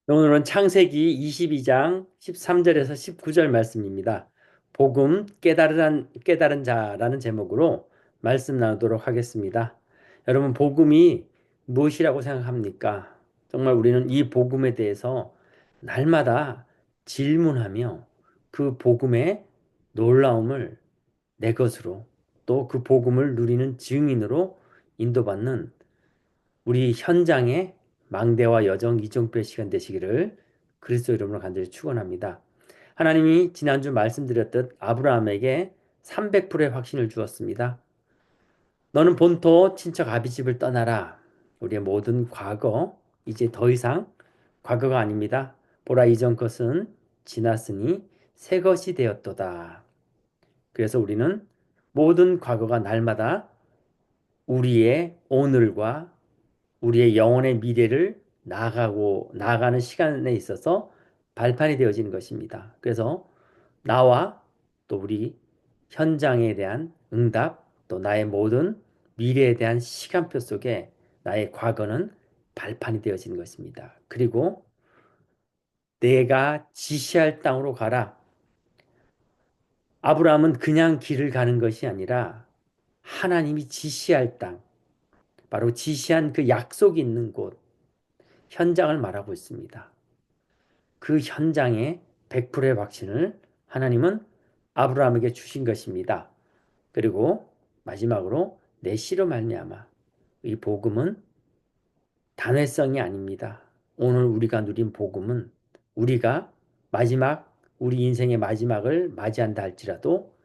오늘은 창세기 22장 13절에서 19절 말씀입니다. 복음 깨달은 자라는 제목으로 말씀 나누도록 하겠습니다. 여러분, 복음이 무엇이라고 생각합니까? 정말 우리는 이 복음에 대해서 날마다 질문하며 그 복음의 놀라움을 내 것으로, 또 그 복음을 누리는 증인으로 인도받는 우리 현장의 망대와 여정 이종필 시간 되시기를 그리스도 이름으로 간절히 축원합니다. 하나님이 지난주 말씀드렸듯 아브라함에게 300%의 확신을 주었습니다. 너는 본토 친척 아비집을 떠나라. 우리의 모든 과거 이제 더 이상 과거가 아닙니다. 보라, 이전 것은 지났으니 새 것이 되었도다. 그래서 우리는 모든 과거가 날마다 우리의 오늘과 우리의 영혼의 미래를 나아가는 시간에 있어서 발판이 되어지는 것입니다. 그래서 나와 또 우리 현장에 대한 응답, 또 나의 모든 미래에 대한 시간표 속에 나의 과거는 발판이 되어지는 것입니다. 그리고 내가 지시할 땅으로 가라. 아브라함은 그냥 길을 가는 것이 아니라 하나님이 지시할 땅, 바로 지시한 그 약속이 있는 곳, 현장을 말하고 있습니다. 그 현장에 100%의 확신을 하나님은 아브라함에게 주신 것입니다. 그리고 마지막으로 내 씨로 말미암아, 이 복음은 단회성이 아닙니다. 오늘 우리가 누린 복음은 우리가 우리 인생의 마지막을 맞이한다 할지라도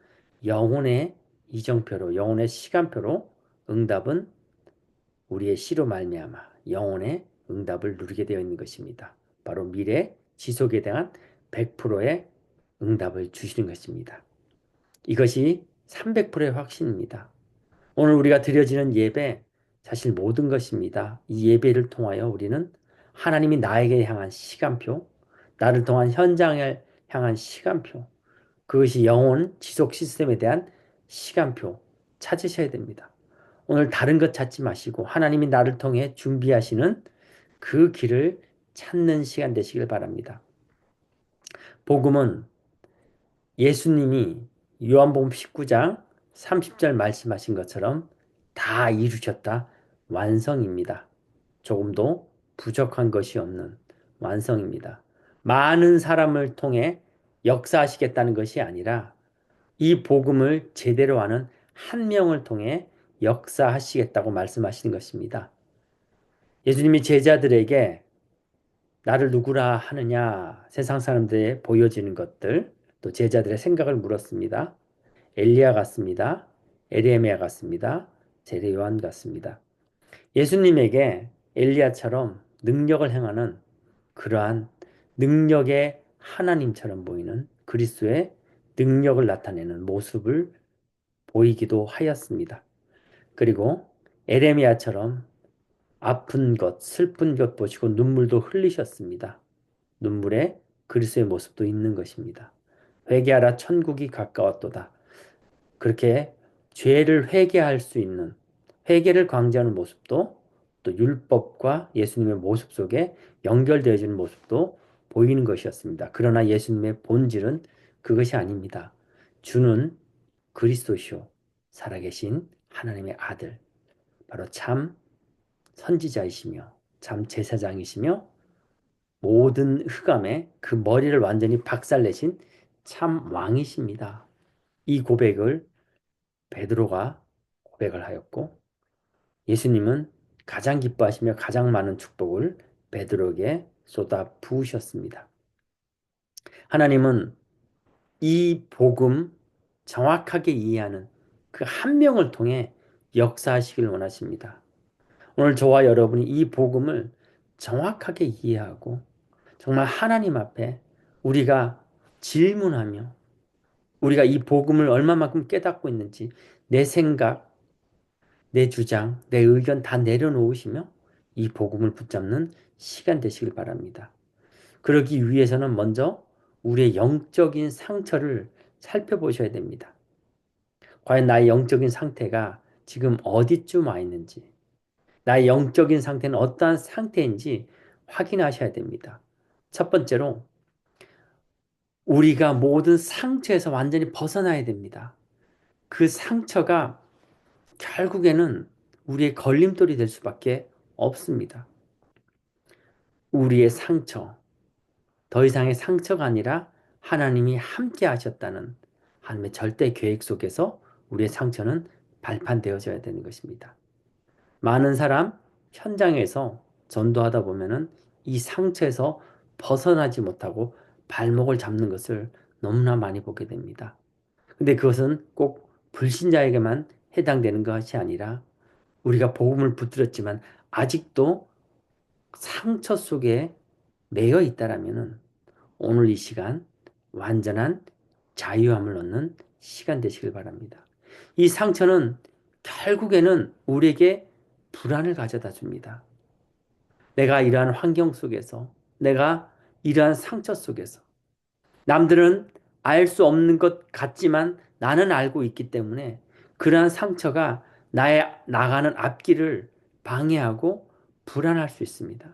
영혼의 이정표로, 영혼의 시간표로 응답은 우리의 씨로 말미암아 영혼의 응답을 누리게 되어 있는 것입니다. 바로 미래 지속에 대한 100%의 응답을 주시는 것입니다. 이것이 300%의 확신입니다. 오늘 우리가 드려지는 예배, 사실 모든 것입니다. 이 예배를 통하여 우리는 하나님이 나에게 향한 시간표, 나를 통한 현장을 향한 시간표, 그것이 영혼 지속 시스템에 대한 시간표 찾으셔야 됩니다. 오늘 다른 것 찾지 마시고 하나님이 나를 통해 준비하시는 그 길을 찾는 시간 되시길 바랍니다. 복음은 예수님이 요한복음 19장 30절 말씀하신 것처럼 다 이루셨다. 완성입니다. 조금도 부족한 것이 없는 완성입니다. 많은 사람을 통해 역사하시겠다는 것이 아니라 이 복음을 제대로 하는 한 명을 통해 역사하시겠다고 말씀하시는 것입니다. 예수님이 제자들에게 나를 누구라 하느냐, 세상 사람들에 보여지는 것들, 또 제자들의 생각을 물었습니다. 엘리야 같습니다. 에레미야 같습니다. 세례 요한 같습니다. 예수님에게 엘리야처럼 능력을 행하는 그러한 능력의 하나님처럼 보이는 그리스도의 능력을 나타내는 모습을 보이기도 하였습니다. 그리고 에레미야처럼 아픈 것, 슬픈 것 보시고 눈물도 흘리셨습니다. 눈물에 그리스도의 모습도 있는 것입니다. 회개하라, 천국이 가까웠도다. 그렇게 죄를 회개할 수 있는, 회개를 강조하는 모습도, 또 율법과 예수님의 모습 속에 연결되어지는 모습도 보이는 것이었습니다. 그러나 예수님의 본질은 그것이 아닙니다. 주는 그리스도시요 살아계신 하나님의 아들, 바로 참 선지자이시며 참 제사장이시며 모든 흑암의 그 머리를 완전히 박살내신 참 왕이십니다. 이 고백을 베드로가 고백을 하였고, 예수님은 가장 기뻐하시며 가장 많은 축복을 베드로에게 쏟아 부으셨습니다. 하나님은 이 복음 정확하게 이해하는 그 한 명을 통해 역사하시길 원하십니다. 오늘 저와 여러분이 이 복음을 정확하게 이해하고 정말 하나님 앞에 우리가 질문하며 우리가 이 복음을 얼마만큼 깨닫고 있는지 내 생각, 내 주장, 내 의견 다 내려놓으시며 이 복음을 붙잡는 시간 되시길 바랍니다. 그러기 위해서는 먼저 우리의 영적인 상처를 살펴보셔야 됩니다. 과연 나의 영적인 상태가 지금 어디쯤 와 있는지, 나의 영적인 상태는 어떠한 상태인지 확인하셔야 됩니다. 첫 번째로 우리가 모든 상처에서 완전히 벗어나야 됩니다. 그 상처가 결국에는 우리의 걸림돌이 될 수밖에 없습니다. 우리의 상처, 더 이상의 상처가 아니라 하나님이 함께 하셨다는 하나님의 절대 계획 속에서 우리의 상처는 발판되어져야 되는 것입니다. 많은 사람 현장에서 전도하다 보면은 이 상처에서 벗어나지 못하고 발목을 잡는 것을 너무나 많이 보게 됩니다. 근데 그것은 꼭 불신자에게만 해당되는 것이 아니라 우리가 복음을 붙들었지만 아직도 상처 속에 매여 있다라면은 오늘 이 시간 완전한 자유함을 얻는 시간 되시길 바랍니다. 이 상처는 결국에는 우리에게 불안을 가져다 줍니다. 내가 이러한 환경 속에서, 내가 이러한 상처 속에서, 남들은 알 수 없는 것 같지만 나는 알고 있기 때문에 그러한 상처가 나의 나가는 앞길을 방해하고 불안할 수 있습니다.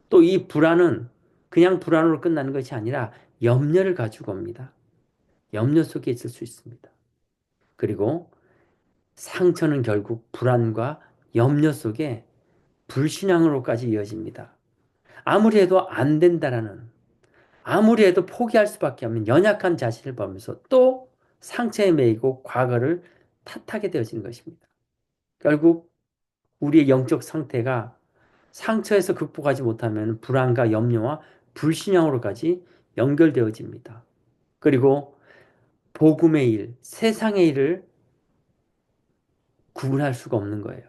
또 이 불안은 그냥 불안으로 끝나는 것이 아니라 염려를 가지고 옵니다. 염려 속에 있을 수 있습니다. 그리고 상처는 결국 불안과 염려 속에 불신앙으로까지 이어집니다. 아무리 해도 안 된다라는, 아무리 해도 포기할 수밖에 없는 연약한 자신을 보면서 또 상처에 매이고 과거를 탓하게 되어지는 것입니다. 결국 우리의 영적 상태가 상처에서 극복하지 못하면 불안과 염려와 불신앙으로까지 연결되어집니다. 그리고 복음의 일, 세상의 일을 구분할 수가 없는 거예요.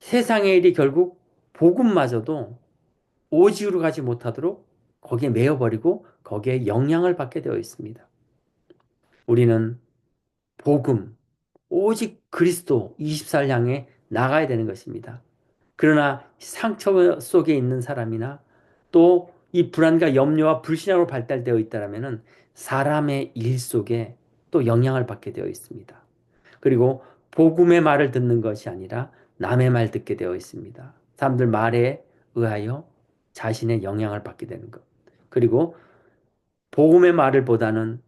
세상의 일이 결국 복음마저도 오지로 가지 못하도록 거기에 매여버리고 거기에 영향을 받게 되어 있습니다. 우리는 복음, 오직 그리스도 24를 향해 나가야 되는 것입니다. 그러나 상처 속에 있는 사람이나 또 이 불안과 염려와 불신앙으로 발달되어 있다면 사람의 일 속에 또 영향을 받게 되어 있습니다. 그리고 복음의 말을 듣는 것이 아니라 남의 말 듣게 되어 있습니다. 사람들 말에 의하여 자신의 영향을 받게 되는 것. 그리고 복음의 말을 보다는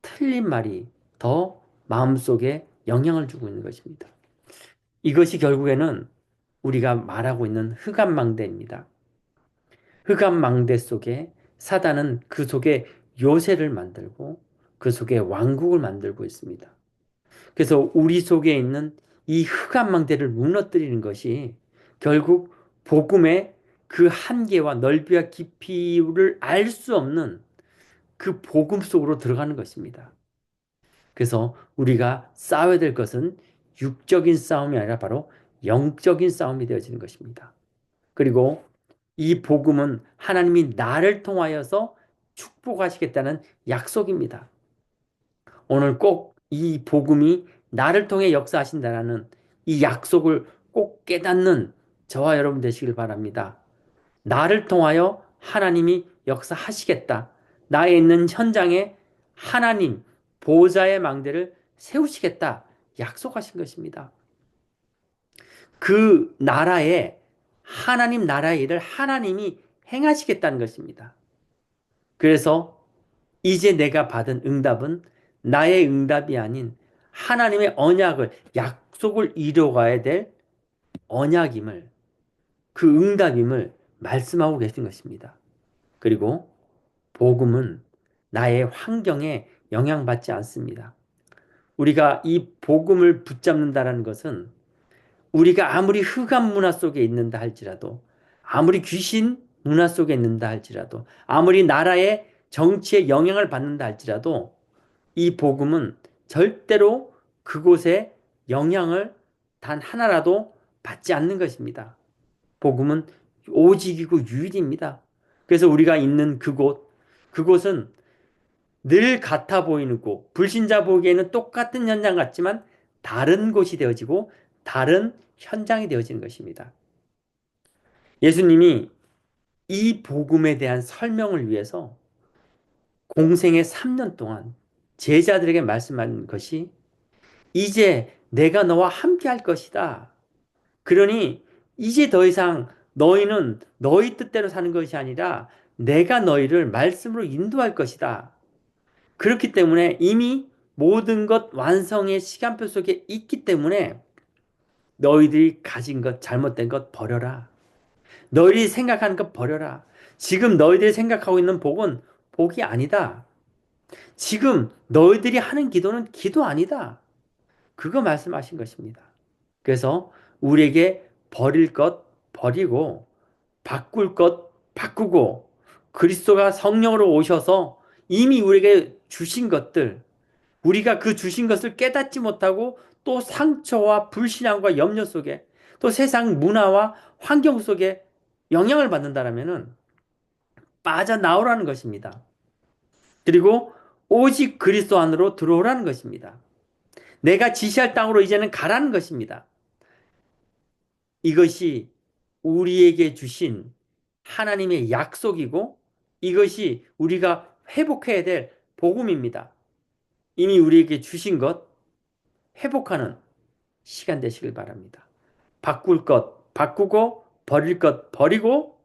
틀린 말이 더 마음속에 영향을 주고 있는 것입니다. 이것이 결국에는 우리가 말하고 있는 흑암망대입니다. 흑암망대 속에 사단은 그 속에 요새를 만들고 그 속에 왕국을 만들고 있습니다. 그래서 우리 속에 있는 이 흑암망대를 무너뜨리는 것이 결국 복음의 그 한계와 넓이와 깊이를 알 수 없는 그 복음 속으로 들어가는 것입니다. 그래서 우리가 싸워야 될 것은 육적인 싸움이 아니라 바로 영적인 싸움이 되어지는 것입니다. 그리고 이 복음은 하나님이 나를 통하여서 축복하시겠다는 약속입니다. 오늘 꼭 이 복음이 나를 통해 역사하신다라는 이 약속을 꼭 깨닫는 저와 여러분 되시길 바랍니다. 나를 통하여 하나님이 역사하시겠다. 나에 있는 현장에 하나님 보호자의 망대를 세우시겠다. 약속하신 것입니다. 그 나라에 하나님 나라의 일을 하나님이 행하시겠다는 것입니다. 그래서 이제 내가 받은 응답은 나의 응답이 아닌 하나님의 언약을 약속을 이루어가야 될 언약임을 그 응답임을 말씀하고 계신 것입니다. 그리고 복음은 나의 환경에 영향받지 않습니다. 우리가 이 복음을 붙잡는다는 것은 우리가 아무리 흑암 문화 속에 있는다 할지라도 아무리 귀신 문화 속에 있는다 할지라도 아무리 나라의 정치에 영향을 받는다 할지라도 이 복음은 절대로 그곳에 영향을 단 하나라도 받지 않는 것입니다. 복음은 오직이고 유일입니다. 그래서 우리가 있는 그곳은 늘 같아 보이는 곳, 불신자 보기에는 똑같은 현장 같지만 다른 곳이 되어지고 다른 현장이 되어지는 것입니다. 예수님이 이 복음에 대한 설명을 위해서 공생의 3년 동안 제자들에게 말씀한 것이 이제 내가 너와 함께 할 것이다. 그러니 이제 더 이상 너희는 너희 뜻대로 사는 것이 아니라 내가 너희를 말씀으로 인도할 것이다. 그렇기 때문에 이미 모든 것 완성의 시간표 속에 있기 때문에 너희들이 가진 것, 잘못된 것 버려라. 너희들이 생각하는 것 버려라. 지금 너희들이 생각하고 있는 복은 복이 아니다. 지금 너희들이 하는 기도는 기도 아니다. 그거 말씀하신 것입니다. 그래서 우리에게 버릴 것 버리고 바꿀 것 바꾸고 그리스도가 성령으로 오셔서 이미 우리에게 주신 것들 우리가 그 주신 것을 깨닫지 못하고 또 상처와 불신앙과 염려 속에 또 세상 문화와 환경 속에 영향을 받는다라면은 빠져나오라는 것입니다. 그리고 오직 그리스도 안으로 들어오라는 것입니다. 내가 지시할 땅으로 이제는 가라는 것입니다. 이것이 우리에게 주신 하나님의 약속이고 이것이 우리가 회복해야 될 복음입니다. 이미 우리에게 주신 것 회복하는 시간 되시길 바랍니다. 바꿀 것 바꾸고 버릴 것 버리고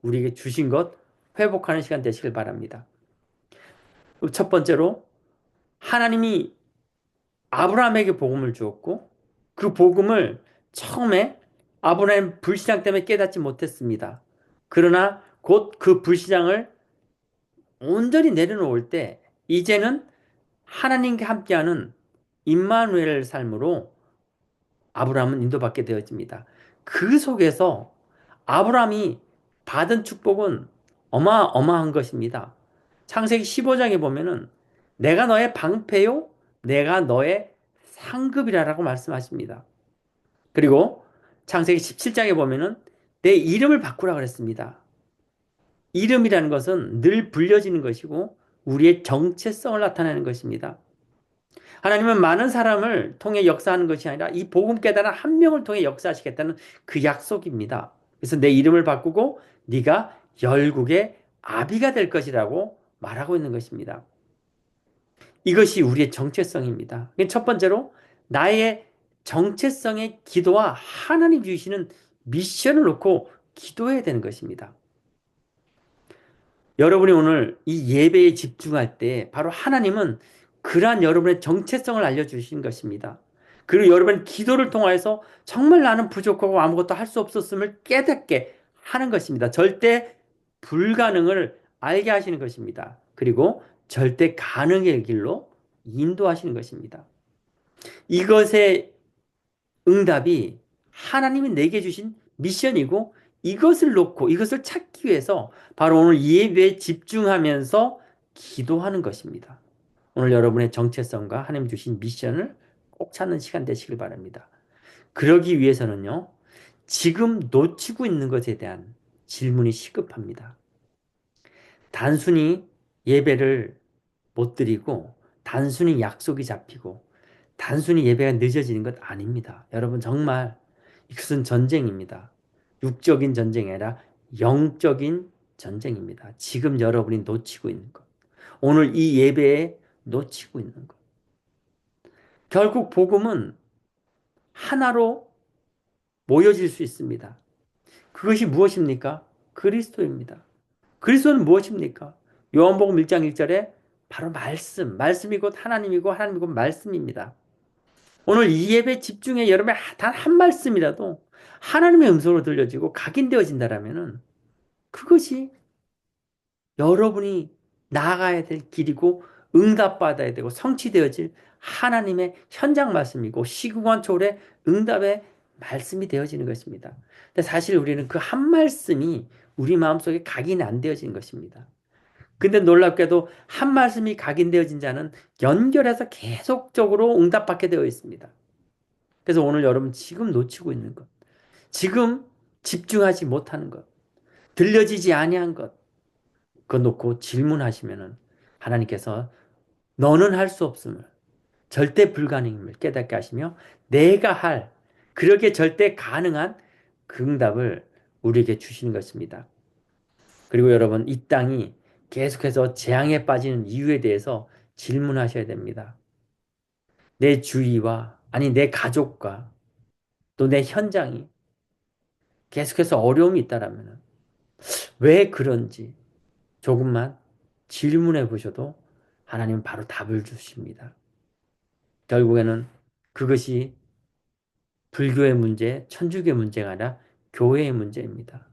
우리에게 주신 것 회복하는 시간 되시길 바랍니다. 첫 번째로 하나님이 아브라함에게 복음을 주었고 그 복음을 처음에 아브라함 불신앙 때문에 깨닫지 못했습니다. 그러나 곧 그 불신앙을 온전히 내려놓을 때 이제는 하나님과 함께하는 임마누엘 삶으로 아브라함은 인도받게 되어집니다. 그 속에서 아브라함이 받은 축복은 어마어마한 것입니다. 창세기 15장에 보면은 내가 너의 방패요, 내가 너의 상급이라고 말씀하십니다. 그리고 창세기 17장에 보면은 내 이름을 바꾸라 그랬습니다. 이름이라는 것은 늘 불려지는 것이고 우리의 정체성을 나타내는 것입니다. 하나님은 많은 사람을 통해 역사하는 것이 아니라 이 복음 깨달은 한 명을 통해 역사하시겠다는 그 약속입니다. 그래서 내 이름을 바꾸고 네가 열국의 아비가 될 것이라고 말하고 있는 것입니다. 이것이 우리의 정체성입니다. 첫 번째로 나의 정체성의 기도와 하나님 주시는 미션을 놓고 기도해야 되는 것입니다. 여러분이 오늘 이 예배에 집중할 때 바로 하나님은 그러한 여러분의 정체성을 알려주신 것입니다. 그리고 여러분의 기도를 통해서 정말 나는 부족하고 아무것도 할 수 없었음을 깨닫게 하는 것입니다. 절대 불가능을 알게 하시는 것입니다. 그리고 절대 가능의 길로 인도하시는 것입니다. 이것의 응답이 하나님이 내게 주신 미션이고 이것을 놓고 이것을 찾기 위해서 바로 오늘 예배에 집중하면서 기도하는 것입니다. 오늘 여러분의 정체성과 하나님 주신 미션을 꼭 찾는 시간 되시길 바랍니다. 그러기 위해서는요, 지금 놓치고 있는 것에 대한 질문이 시급합니다. 단순히 예배를 못 드리고 단순히 약속이 잡히고 단순히 예배가 늦어지는 것 아닙니다. 여러분 정말 이것은 전쟁입니다. 육적인 전쟁이 아니라 영적인 전쟁입니다. 지금 여러분이 놓치고 있는 것. 오늘 이 예배에 놓치고 있는 것. 결국 복음은 하나로 모여질 수 있습니다. 그것이 무엇입니까? 그리스도입니다. 그리스도는 무엇입니까? 요한복음 1장 1절에 바로 말씀이 곧 하나님이고 하나님이 곧 말씀입니다. 오늘 이 예배 집중에 여러분의 단 한 말씀이라도 하나님의 음성으로 들려지고 각인되어진다라면은 그것이 여러분이 나아가야 될 길이고 응답받아야 되고 성취되어질 하나님의 현장 말씀이고 시공간 초월의 응답의 말씀이 되어지는 것입니다. 근데 사실 우리는 그 한 말씀이 우리 마음속에 각인이 안 되어진 것입니다. 근데 놀랍게도 한 말씀이 각인되어진 자는 연결해서 계속적으로 응답받게 되어 있습니다. 그래서 오늘 여러분 지금 놓치고 있는 것, 지금 집중하지 못하는 것, 들려지지 아니한 것, 그거 놓고 질문하시면은 하나님께서 너는 할 수 없음을, 절대 불가능임을 깨닫게 하시며 내가 할, 그러게 절대 가능한 그 응답을 우리에게 주시는 것입니다. 그리고 여러분 이 땅이 계속해서 재앙에 빠지는 이유에 대해서 질문하셔야 됩니다. 내 주위와 아니 내 가족과 또 내 현장이 계속해서 어려움이 있다라면 왜 그런지 조금만 질문해 보셔도 하나님은 바로 답을 주십니다. 결국에는 그것이 불교의 문제, 천주교의 문제가 아니라 교회의 문제입니다.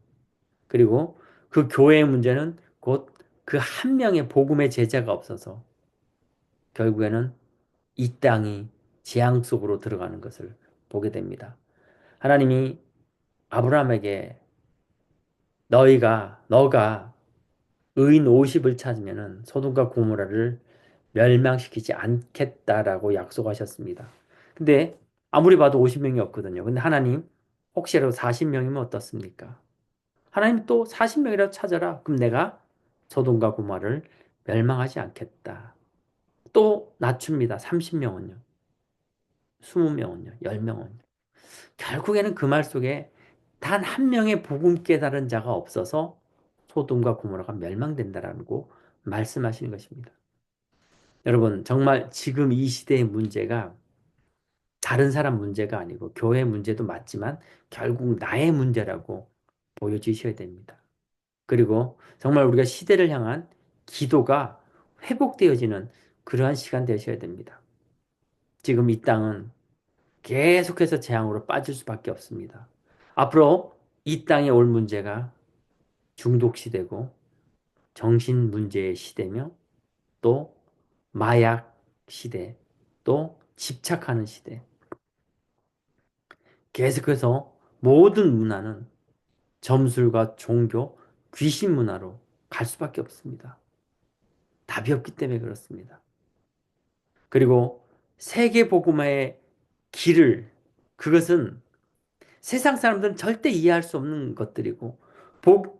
그리고 그 교회의 문제는 곧 그 한 명의 복음의 제자가 없어서 결국에는 이 땅이 재앙 속으로 들어가는 것을 보게 됩니다. 하나님이 아브라함에게 너가 의인 50을 찾으면은 소돔과 고모라를 멸망시키지 않겠다라고 약속하셨습니다. 근데 아무리 봐도 50명이 없거든요. 근데 하나님 혹시라도 40명이면 어떻습니까? 하나님 또 40명이라도 찾아라. 그럼 내가 소돔과 고모라를 멸망하지 않겠다. 또 낮춥니다. 30명은요. 20명은요. 10명은요. 결국에는 그 말 속에 단 한 명의 복음 깨달은 자가 없어서 소돔과 고모라가 멸망된다라고 말씀하시는 것입니다. 여러분, 정말 지금 이 시대의 문제가 다른 사람 문제가 아니고 교회 문제도 맞지만 결국 나의 문제라고 보여주셔야 됩니다. 그리고 정말 우리가 시대를 향한 기도가 회복되어지는 그러한 시간 되셔야 됩니다. 지금 이 땅은 계속해서 재앙으로 빠질 수밖에 없습니다. 앞으로 이 땅에 올 문제가 중독 시대고 정신 문제의 시대며 또 마약 시대, 또 집착하는 시대. 계속해서 모든 문화는 점술과 종교, 귀신 문화로 갈 수밖에 없습니다. 답이 없기 때문에 그렇습니다. 그리고 세계복음화의 길을, 그것은 세상 사람들은 절대 이해할 수 없는 것들이고,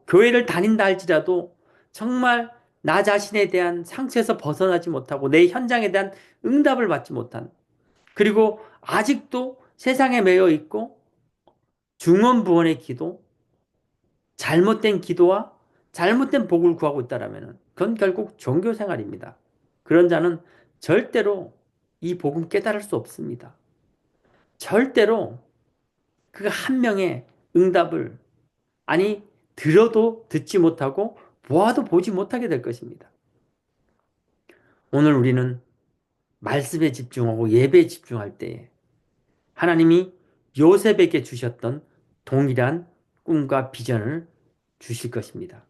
교회를 다닌다 할지라도 정말 나 자신에 대한 상처에서 벗어나지 못하고 내 현장에 대한 응답을 받지 못한, 그리고 아직도 세상에 매여 있고 중언부언의 기도, 잘못된 기도와 잘못된 복을 구하고 있다면 그건 결국 종교 생활입니다. 그런 자는 절대로 이 복음 깨달을 수 없습니다. 절대로 그 한 명의 응답을, 아니 들어도 듣지 못하고 보아도 보지 못하게 될 것입니다. 오늘 우리는 말씀에 집중하고 예배에 집중할 때에 하나님이 요셉에게 주셨던 동일한 꿈과 비전을 주실 것입니다.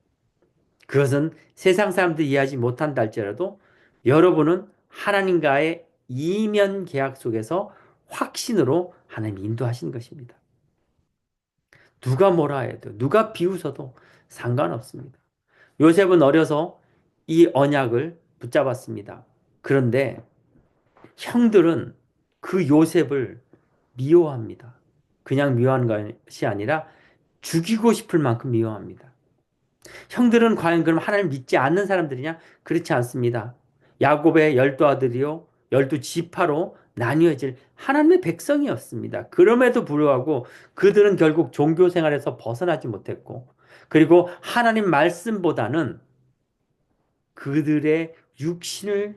그것은 세상 사람들이 이해하지 못한다 할지라도 여러분은 하나님과의 이면 계약 속에서 확신으로 하나님이 인도하시는 것입니다. 누가 뭐라 해도 누가 비웃어도 상관없습니다. 요셉은 어려서 이 언약을 붙잡았습니다. 그런데 형들은 그 요셉을 미워합니다. 그냥 미워하는 것이 아니라 죽이고 싶을 만큼 미워합니다. 형들은 과연 그럼 하나님을 믿지 않는 사람들이냐? 그렇지 않습니다. 야곱의 12아들이요 12지파로 나뉘어질 하나님의 백성이었습니다. 그럼에도 불구하고 그들은 결국 종교 생활에서 벗어나지 못했고, 그리고 하나님 말씀보다는 그들의 육신을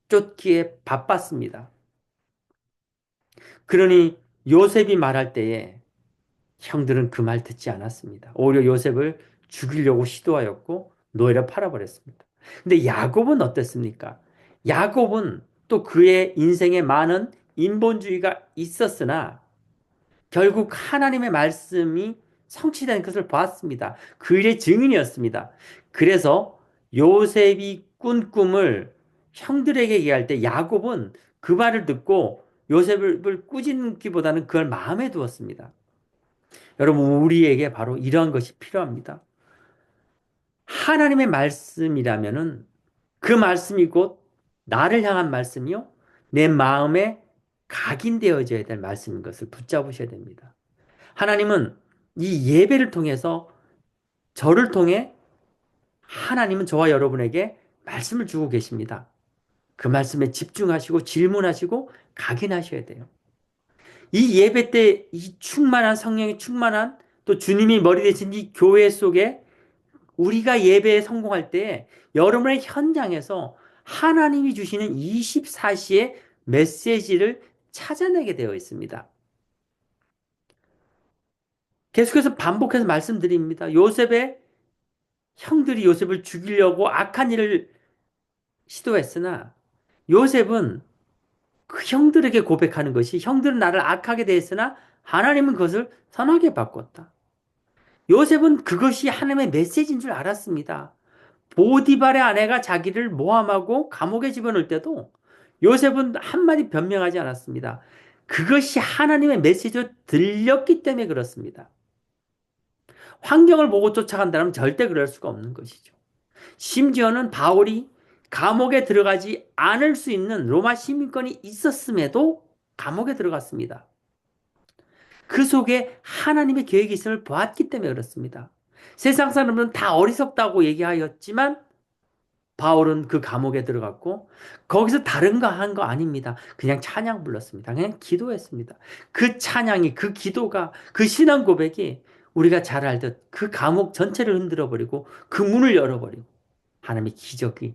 쫓기에 바빴습니다. 그러니 요셉이 말할 때에 형들은 그 말 듣지 않았습니다. 오히려 요셉을 죽이려고 시도하였고 노예로 팔아버렸습니다. 근데 야곱은 어땠습니까? 야곱은 또 그의 인생에 많은 인본주의가 있었으나 결국 하나님의 말씀이 성취된 것을 보았습니다. 그 일의 증인이었습니다. 그래서 요셉이 꾼 꿈을 형들에게 얘기할 때 야곱은 그 말을 듣고 요셉을 꾸짖기보다는 그걸 마음에 두었습니다. 여러분, 우리에게 바로 이러한 것이 필요합니다. 하나님의 말씀이라면은 그 말씀이 곧 나를 향한 말씀이요, 내 마음에 각인되어져야 될 말씀인 것을 붙잡으셔야 됩니다. 하나님은 이 예배를 통해서 저를 통해 하나님은 저와 여러분에게 말씀을 주고 계십니다. 그 말씀에 집중하시고 질문하시고 각인하셔야 돼요. 이 예배 때 이 충만한 성령이 충만한 또 주님이 머리 되신 이 교회 속에 우리가 예배에 성공할 때 여러분의 현장에서 하나님이 주시는 24시의 메시지를 찾아내게 되어 있습니다. 계속해서 반복해서 말씀드립니다. 요셉의 형들이 요셉을 죽이려고 악한 일을 시도했으나 요셉은 그 형들에게 고백하는 것이 형들은 나를 악하게 대했으나 하나님은 그것을 선하게 바꿨다. 요셉은 그것이 하나님의 메시지인 줄 알았습니다. 보디발의 아내가 자기를 모함하고 감옥에 집어넣을 때도 요셉은 한마디 변명하지 않았습니다. 그것이 하나님의 메시지로 들렸기 때문에 그렇습니다. 환경을 보고 쫓아간다면 절대 그럴 수가 없는 것이죠. 심지어는 바울이 감옥에 들어가지 않을 수 있는 로마 시민권이 있었음에도 감옥에 들어갔습니다. 그 속에 하나님의 계획이 있음을 보았기 때문에 그렇습니다. 세상 사람들은 다 어리석다고 얘기하였지만 바울은 그 감옥에 들어갔고 거기서 다른 거 한 거 아닙니다. 그냥 찬양 불렀습니다. 그냥 기도했습니다. 그 찬양이, 그 기도가, 그 신앙 고백이 우리가 잘 알듯 그 감옥 전체를 흔들어 버리고 그 문을 열어버리고 하나님의 기적이,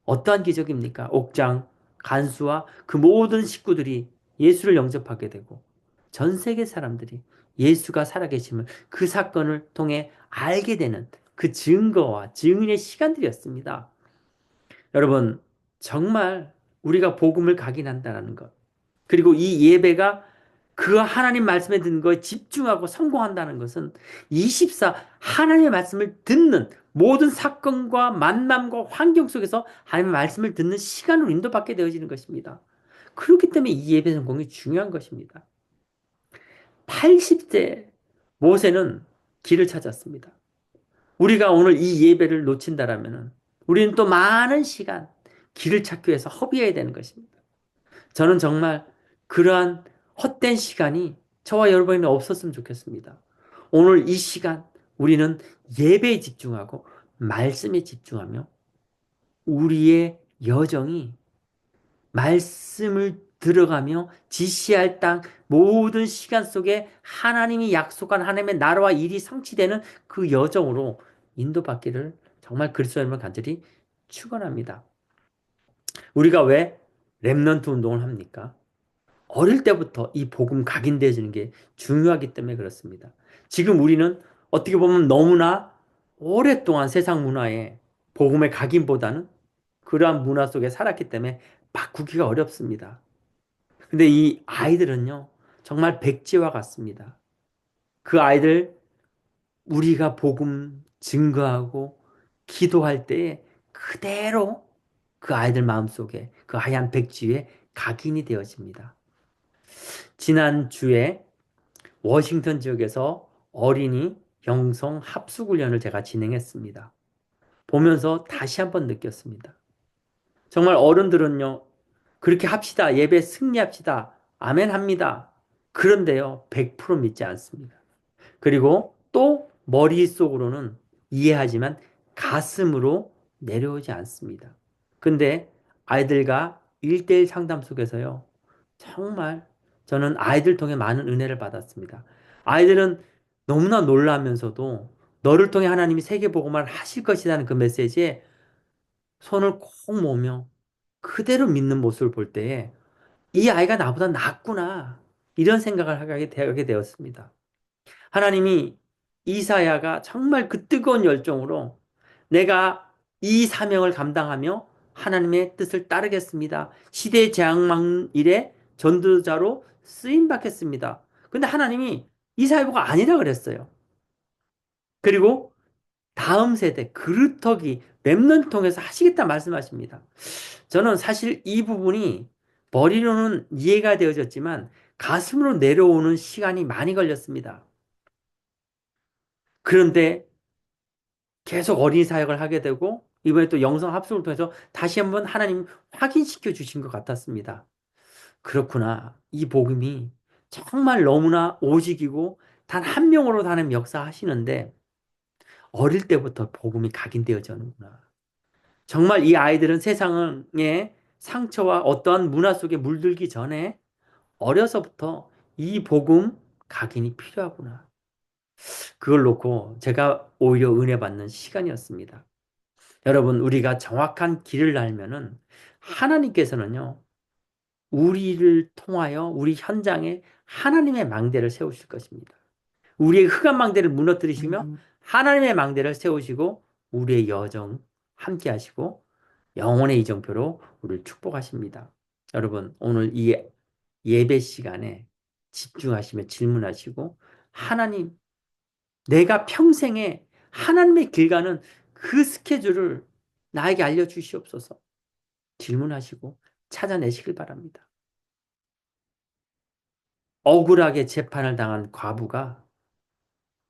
어떠한 기적입니까? 옥장, 간수와 그 모든 식구들이 예수를 영접하게 되고 전 세계 사람들이 예수가 살아계심을 그 사건을 통해 알게 되는 그 증거와 증인의 시간들이었습니다. 여러분, 정말 우리가 복음을 각인한다는 것, 그리고 이 예배가 그 하나님 말씀에 듣는 거에 집중하고 성공한다는 것은 24 하나님의 말씀을 듣는 모든 사건과 만남과 환경 속에서 하나님의 말씀을 듣는 시간으로 인도받게 되어지는 것입니다. 그렇기 때문에 이 예배 성공이 중요한 것입니다. 80세 모세는 길을 찾았습니다. 우리가 오늘 이 예배를 놓친다라면 우리는 또 많은 시간 길을 찾기 위해서 허비해야 되는 것입니다. 저는 정말 그러한 헛된 시간이 저와 여러분에게 없었으면 좋겠습니다. 오늘 이 시간 우리는 예배에 집중하고 말씀에 집중하며 우리의 여정이 말씀을 들어가며 지시할 땅 모든 시간 속에 하나님이 약속한 하나님의 나라와 일이 성취되는 그 여정으로 인도받기를 정말 그리스도 여러분 간절히 축원합니다. 우리가 왜 렘넌트 운동을 합니까? 어릴 때부터 이 복음 각인되어지는 게 중요하기 때문에 그렇습니다. 지금 우리는 어떻게 보면 너무나 오랫동안 세상 문화에 복음의 각인보다는 그러한 문화 속에 살았기 때문에 바꾸기가 어렵습니다. 근데 이 아이들은요, 정말 백지와 같습니다. 그 아이들 우리가 복음 증거하고 기도할 때에 그대로 그 아이들 마음속에 그 하얀 백지에 각인이 되어집니다. 지난주에 워싱턴 지역에서 어린이 영성 합숙훈련을 제가 진행했습니다. 보면서 다시 한번 느꼈습니다. 정말 어른들은요, 그렇게 합시다. 예배 승리합시다. 아멘 합니다. 그런데요, 100% 믿지 않습니다. 그리고 또 머릿속으로는 이해하지만 가슴으로 내려오지 않습니다. 근데 아이들과 1대1 상담 속에서요, 정말 저는 아이들 통해 많은 은혜를 받았습니다. 아이들은 너무나 놀라면서도 너를 통해 하나님이 세계복음을 하실 것이라는 그 메시지에 손을 꼭 모으며 그대로 믿는 모습을 볼 때에 이 아이가 나보다 낫구나 이런 생각을 하게 되었습니다. 하나님이 이사야가 정말 그 뜨거운 열정으로 내가 이 사명을 감당하며 하나님의 뜻을 따르겠습니다. 시대 재앙망일에 전도자로 쓰임 받겠습니다. 근데 하나님이 이사야가 아니라 그랬어요. 그리고 다음 세대 그루터기 렘넌트 통해서 하시겠다 말씀하십니다. 저는 사실 이 부분이 머리로는 이해가 되어졌지만 가슴으로 내려오는 시간이 많이 걸렸습니다. 그런데 계속 어린이 사역을 하게 되고 이번에 또 영성 합숙을 통해서 다시 한번 하나님 확인시켜 주신 것 같았습니다. 그렇구나. 이 복음이 정말 너무나 오직이고 단 한 명으로 하나님 역사하시는데 어릴 때부터 복음이 각인되어지는구나. 정말 이 아이들은 세상의 상처와 어떠한 문화 속에 물들기 전에 어려서부터 이 복음 각인이 필요하구나. 그걸 놓고 제가 오히려 은혜 받는 시간이었습니다. 여러분, 우리가 정확한 길을 알면은 하나님께서는요, 우리를 통하여 우리 현장에 하나님의 망대를 세우실 것입니다. 우리의 흑암 망대를 무너뜨리시며 하나님의 망대를 세우시고 우리의 여정 함께 하시고 영혼의 이정표로 우리를 축복하십니다. 여러분, 오늘 이 예배 시간에 집중하시며 질문하시고 하나님, 내가 평생에 하나님의 길 가는 그 스케줄을 나에게 알려주시옵소서 질문하시고 찾아내시길 바랍니다. 억울하게 재판을 당한 과부가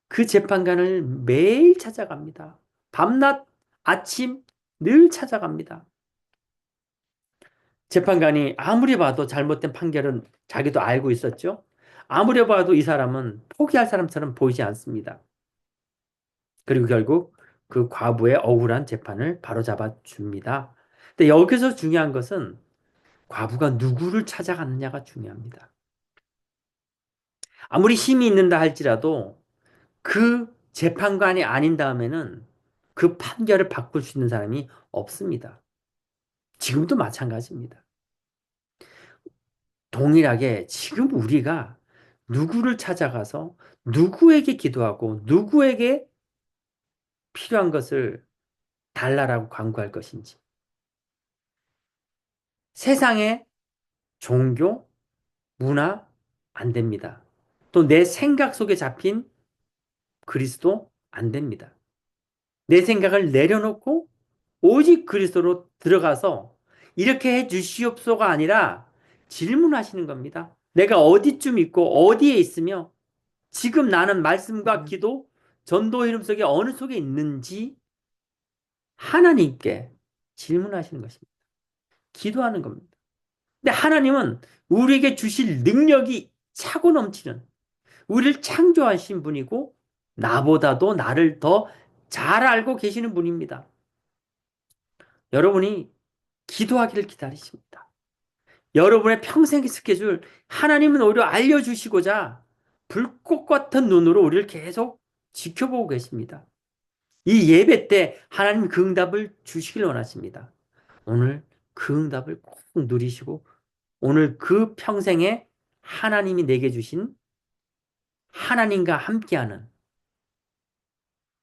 그 재판관을 매일 찾아갑니다. 밤낮 아침 늘 찾아갑니다. 재판관이 아무리 봐도 잘못된 판결은 자기도 알고 있었죠. 아무리 봐도 이 사람은 포기할 사람처럼 보이지 않습니다. 그리고 결국 그 과부의 억울한 재판을 바로잡아 줍니다. 근데 여기서 중요한 것은 과부가 누구를 찾아갔느냐가 중요합니다. 아무리 힘이 있는다 할지라도 그 재판관이 아닌 다음에는 그 판결을 바꿀 수 있는 사람이 없습니다. 지금도 마찬가지입니다. 동일하게 지금 우리가 누구를 찾아가서 누구에게 기도하고 누구에게 필요한 것을 달라라고 간구할 것인지. 세상에 종교, 문화 안 됩니다. 또 내 생각 속에 잡힌 그리스도 안 됩니다. 내 생각을 내려놓고 오직 그리스도로 들어가서 이렇게 해 주시옵소가 아니라 질문하시는 겁니다. 내가 어디쯤 있고 어디에 있으며 지금 나는 말씀과 기도, 전도 이름 속에 어느 속에 있는지 하나님께 질문하시는 것입니다. 기도하는 겁니다. 근데 하나님은 우리에게 주실 능력이 차고 넘치는 우리를 창조하신 분이고 나보다도 나를 더 잘 알고 계시는 분입니다. 여러분이 기도하기를 기다리십니다. 여러분의 평생의 스케줄 하나님은 오히려 알려주시고자 불꽃 같은 눈으로 우리를 계속 지켜보고 계십니다. 이 예배 때 하나님 그 응답을 주시길 원하십니다. 오늘 그 응답을 꼭 누리시고 오늘 그 평생에 하나님이 내게 주신 하나님과 함께하는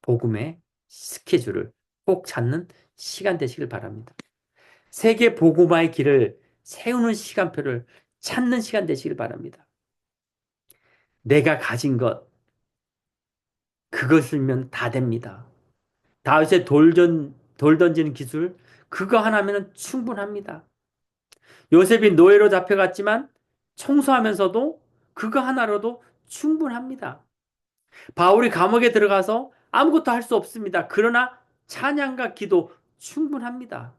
복음의 스케줄을 꼭 찾는 시간 되시길 바랍니다. 세계 복음화의 길을 세우는 시간표를 찾는 시간 되시길 바랍니다. 내가 가진 것, 그것을면 다 됩니다. 다윗의 돌 던지는 기술, 그거 하나면 충분합니다. 요셉이 노예로 잡혀갔지만 청소하면서도 그거 하나로도 충분합니다. 바울이 감옥에 들어가서 아무것도 할 수 없습니다. 그러나 찬양과 기도 충분합니다.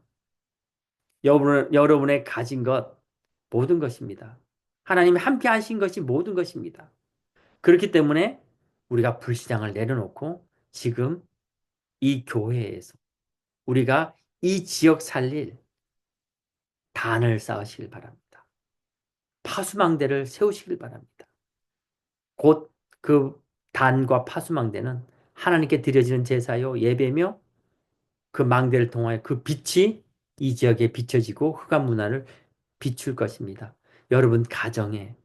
여러분의 가진 것 모든 것입니다. 하나님이 함께 하신 것이 모든 것입니다. 그렇기 때문에 우리가 불신앙을 내려놓고 지금 이 교회에서 우리가 이 지역 살릴 단을 쌓으시길 바랍니다. 파수망대를 세우시길 바랍니다. 곧 그 단과 파수망대는 하나님께 드려지는 제사요 예배며 그 망대를 통하여 그 빛이 이 지역에 비춰지고 흑암 문화를 비출 것입니다. 여러분 가정에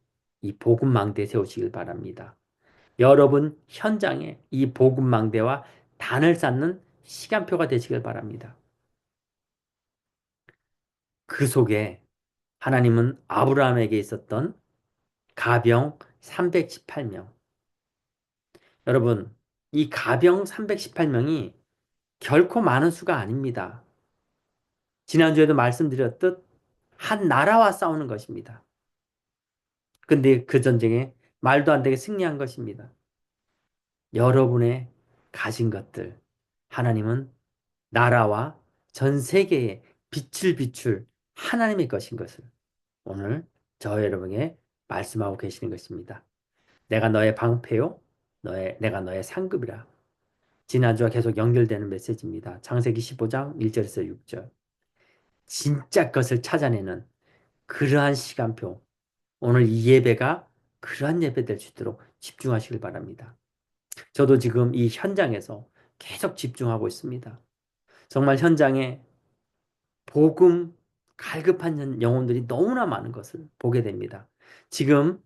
이 복음 망대 세우시길 바랍니다. 여러분 현장에 이 복음 망대와 단을 쌓는 시간표가 되시길 바랍니다. 그 속에 하나님은 아브라함에게 있었던 가병 318명. 여러분, 이 가병 318명이 결코 많은 수가 아닙니다. 지난주에도 말씀드렸듯 한 나라와 싸우는 것입니다. 근데 그 전쟁에 말도 안 되게 승리한 것입니다. 여러분의 가진 것들, 하나님은 나라와 전 세계에 빛을 비출 하나님의 것인 것을 오늘 저 여러분에게 말씀하고 계시는 것입니다. 내가 너의 방패요, 내가 너의 상급이라. 지난주와 계속 연결되는 메시지입니다. 창세기 15장 1절에서 6절. 진짜 것을 찾아내는 그러한 시간표. 오늘 이 예배가 그러한 예배 될 수 있도록 집중하시길 바랍니다. 저도 지금 이 현장에서 계속 집중하고 있습니다. 정말 현장에 복음 갈급한 영혼들이 너무나 많은 것을 보게 됩니다. 지금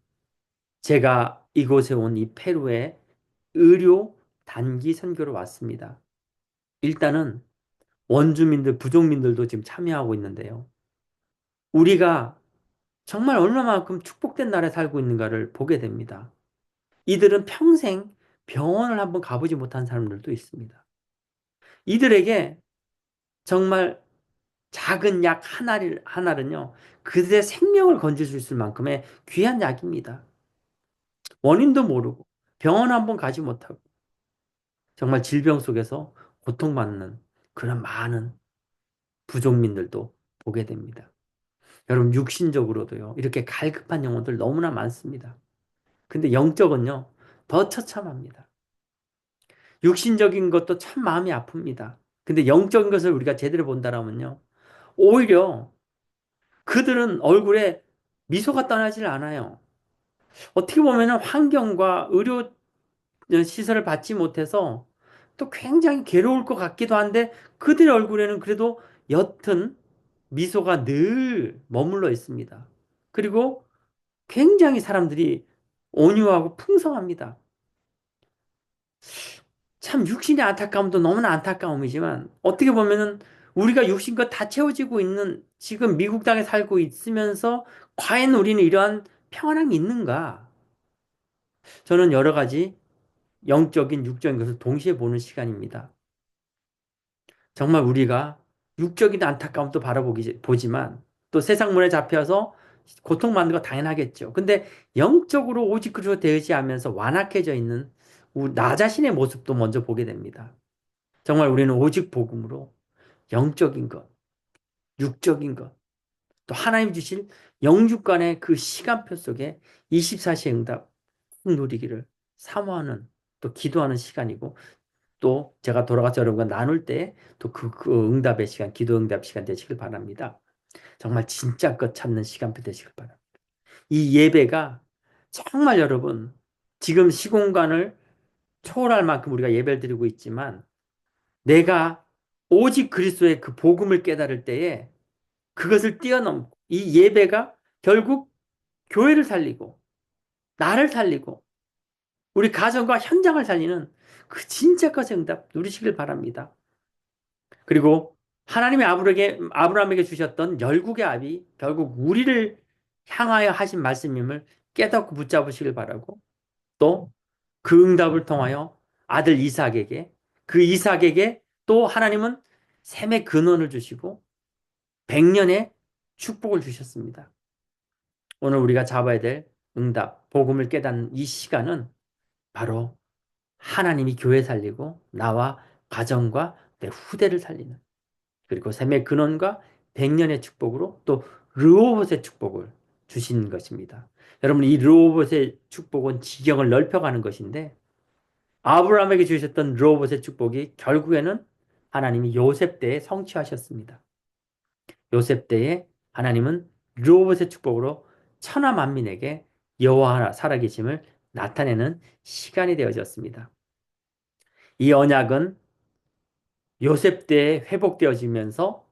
제가 이곳에 온 이 페루에 의료 단기 선교로 왔습니다. 일단은 원주민들, 부족민들도 지금 참여하고 있는데요. 우리가 정말 얼마만큼 축복된 나라에 살고 있는가를 보게 됩니다. 이들은 평생 병원을 한번 가보지 못한 사람들도 있습니다. 이들에게 정말 작은 약 하나는요, 그들의 생명을 건질 수 있을 만큼의 귀한 약입니다. 원인도 모르고 병원 한번 가지 못하고 정말 질병 속에서 고통받는 그런 많은 부족민들도 보게 됩니다. 여러분, 육신적으로도요, 이렇게 갈급한 영혼들 너무나 많습니다. 근데 영적은요, 더 처참합니다. 육신적인 것도 참 마음이 아픕니다. 근데 영적인 것을 우리가 제대로 본다라면요, 오히려 그들은 얼굴에 미소가 떠나질 않아요. 어떻게 보면 환경과 의료 시설을 받지 못해서 또 굉장히 괴로울 것 같기도 한데 그들의 얼굴에는 그래도 옅은 미소가 늘 머물러 있습니다. 그리고 굉장히 사람들이 온유하고 풍성합니다. 참 육신의 안타까움도 너무나 안타까움이지만 어떻게 보면은 우리가 육신과 다 채워지고 있는 지금 미국 땅에 살고 있으면서 과연 우리는 이러한 평안함이 있는가? 저는 여러 가지 영적인, 육적인 것을 동시에 보는 시간입니다. 정말 우리가 육적인 안타까움도 보지만 또 세상 문에 잡혀서 고통받는 거 당연하겠죠. 근데 영적으로 오직 그리스도 되지 않으면서 완악해져 있는 나 자신의 모습도 먼저 보게 됩니다. 정말 우리는 오직 복음으로 영적인 것, 육적인 것, 또 하나님 주실 영육간의 그 시간표 속에 24시의 응답 꼭 누리기를 사모하는 또 기도하는 시간이고 또 제가 돌아가서 여러분과 나눌 때 또 그 응답의 시간, 기도 응답 시간 되시길 바랍니다. 정말 진짜 것 찾는 시간표 되시길 바랍니다. 이 예배가 정말 여러분 지금 시공간을 초월할 만큼 우리가 예배를 드리고 있지만 내가 오직 그리스도의 그 복음을 깨달을 때에 그것을 뛰어넘고 이 예배가 결국 교회를 살리고 나를 살리고 우리 가정과 현장을 살리는 그 진짜 것의 응답 누리시길 바랍니다. 그리고 하나님이 아브라함에게 주셨던 열국의 압이 결국 우리를 향하여 하신 말씀임을 깨닫고 붙잡으시길 바라고 또 그 응답을 통하여 아들 이삭에게 그 이삭에게 또 하나님은 샘의 근원을 주시고 100년의 축복을 주셨습니다. 오늘 우리가 잡아야 될 응답, 복음을 깨닫는 이 시간은 바로 하나님이 교회 살리고 나와 가정과 내 후대를 살리는 그리고 샘의 근원과 100년의 축복으로 또 르호봇의 축복을 주신 것입니다. 여러분 이 르호봇의 축복은 지경을 넓혀가는 것인데 아브라함에게 주셨던 르호봇의 축복이 결국에는 하나님이 요셉 때에 성취하셨습니다. 요셉 때에 하나님은 르호봇의 축복으로 천하 만민에게 여호와 살아계심을 나타내는 시간이 되어졌습니다. 이 언약은 요셉 때에 회복되어지면서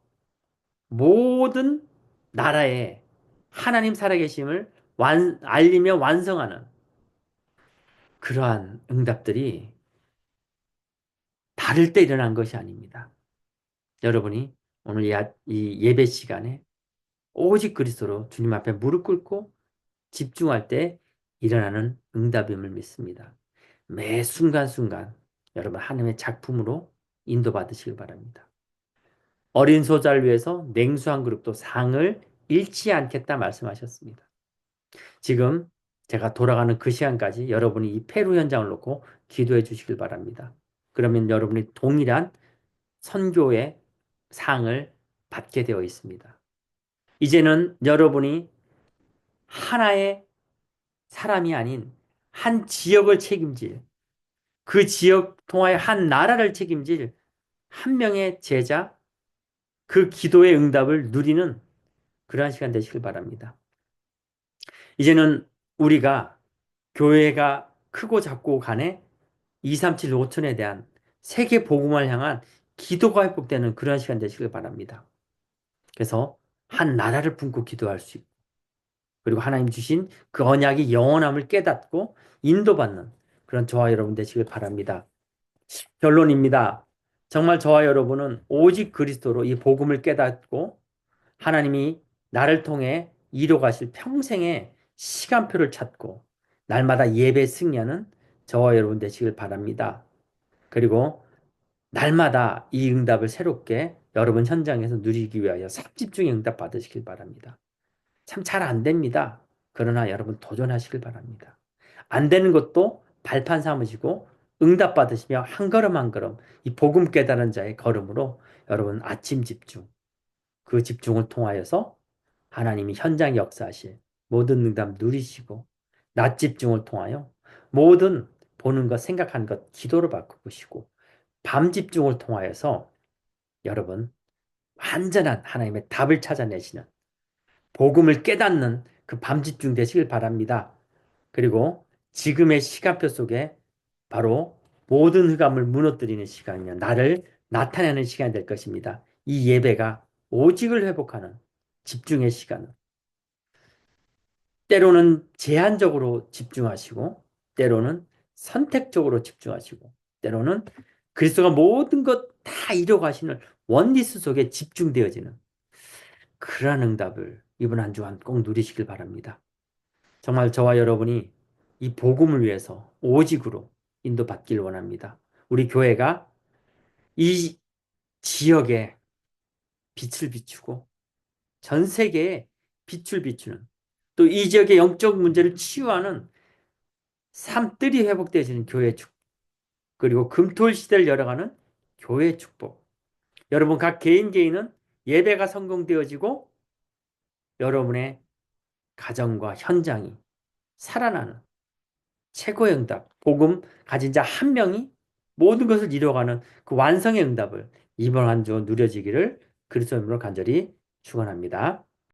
모든 나라에 하나님 살아계심을 알리며 완성하는 그러한 응답들이 다를 때 일어난 것이 아닙니다. 여러분이 오늘 이 예배 시간에 오직 그리스도로 주님 앞에 무릎 꿇고 집중할 때 일어나는 응답임을 믿습니다. 매 순간순간 여러분 하나님의 작품으로 인도받으시길 바랍니다. 어린 소자를 위해서 냉수 한 그릇도 상을 잃지 않겠다 말씀하셨습니다. 지금 제가 돌아가는 그 시간까지 여러분이 이 페루 현장을 놓고 기도해 주시길 바랍니다. 그러면 여러분이 동일한 선교의 상을 받게 되어 있습니다. 이제는 여러분이 하나의 사람이 아닌 한 지역을 책임질, 그 지역 통하여 한 나라를 책임질 한 명의 제자, 그 기도의 응답을 누리는 그러한 시간 되시길 바랍니다. 이제는 우리가 교회가 크고 작고 간에 237 5천에 대한 세계 복음을 향한 기도가 회복되는 그런 시간 되시길 바랍니다. 그래서 한 나라를 품고 기도할 수 있고 그리고 하나님 주신 그 언약의 영원함을 깨닫고 인도받는 그런 저와 여러분 되시길 바랍니다. 결론입니다. 정말 저와 여러분은 오직 그리스도로 이 복음을 깨닫고 하나님이 나를 통해 이뤄 가실 평생의 시간표를 찾고 날마다 예배 승리하는 저와 여러분 되시길 바랍니다. 그리고 날마다 이 응답을 새롭게 여러분 현장에서 누리기 위하여 삽집중의 응답 받으시길 바랍니다. 참 잘 안 됩니다. 그러나 여러분 도전하시길 바랍니다. 안 되는 것도 발판 삼으시고 응답 받으시며 한 걸음 한 걸음 이 복음 깨달은 자의 걸음으로 여러분 아침 집중, 그 집중을 통하여서 하나님이 현장 역사하실 모든 응답 누리시고 낮 집중을 통하여 모든 보는 것, 생각하는 것 기도로 바꾸시고 밤 집중을 통하여서 여러분 완전한 하나님의 답을 찾아내시는 복음을 깨닫는 그 밤 집중 되시길 바랍니다. 그리고 지금의 시간표 속에 바로 모든 흑암을 무너뜨리는 시간이며 나를 나타내는 시간이 될 것입니다. 이 예배가 오직을 회복하는 집중의 시간은 때로는 제한적으로 집중하시고 때로는 선택적으로 집중하시고 때로는 그리스도가 모든 것 다 이뤄가시는 원리스 속에 집중되어지는 그러한 응답을 이번 한 주간 꼭 누리시길 바랍니다. 정말 저와 여러분이 이 복음을 위해서 오직으로 인도받길 원합니다. 우리 교회가 이 지역에 빛을 비추고 전 세계에 빛을 비추는 또 이 지역의 영적 문제를 치유하는 삶들이 회복되어지는 교회의 축복 그리고 금토일 시대를 열어가는 교회의 축복 여러분 각 개인 개인은 예배가 성공되어지고 여러분의 가정과 현장이 살아나는 최고의 응답, 복음 가진 자 한 명이 모든 것을 이뤄가는 그 완성의 응답을 이번 한 주 누려지기를 그리스도 이름으로 간절히 축원합니다.